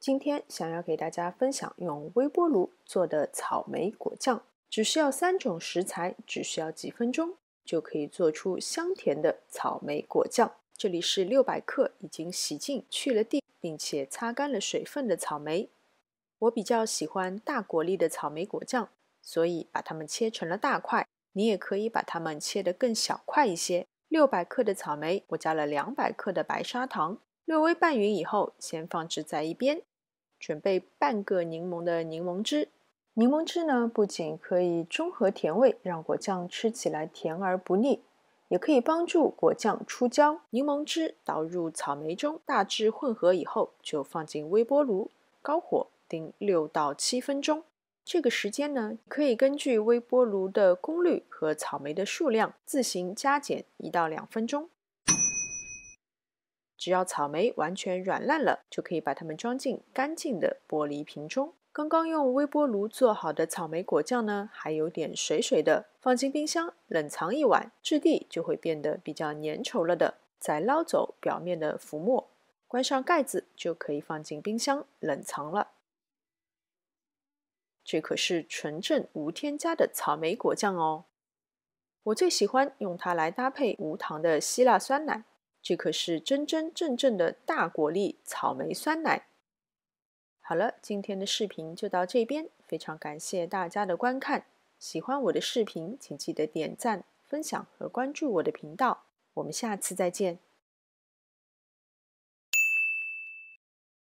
今天想要给大家分享用微波炉做的草莓果酱，只需要3种食材，只需要几分钟就可以做出香甜的草莓果酱。这里是600克已经洗净去了蒂并且擦干了水分的草莓。我比较喜欢大果粒的草莓果酱，所以把它们切成了大块。你也可以把它们切得更小块一些。600克的草莓，我加了200克的白砂糖，略微拌匀以后，先放置在一边。准备半个柠檬的柠檬汁。柠檬汁呢，不仅可以中和甜味，让果酱吃起来甜而不腻，也可以帮助果酱出胶。柠檬汁倒入草莓中，大致混合以后，就放进微波炉，高火叮6到7分钟。这个时间呢，可以根据微波炉的功率和草莓的数量自行加减1到2分钟。只要草莓完全软烂了，就可以把它们装进干净的玻璃瓶中。刚刚用微波炉做好的草莓果酱呢，还有点水水的，放进冰箱冷藏1晚，质地就会变得比较粘稠了的。再捞走表面的浮沫，关上盖子就可以放进冰箱冷藏了。这可是纯正无添加的草莓果酱哦。我最喜欢用它来搭配无糖的希腊酸奶。这可是真真正正的大果粒草莓酸奶。好了，今天的视频就到这边，非常感谢大家的观看。喜欢我的视频，请记得点赞、分享和关注我的频道。我们下次再见。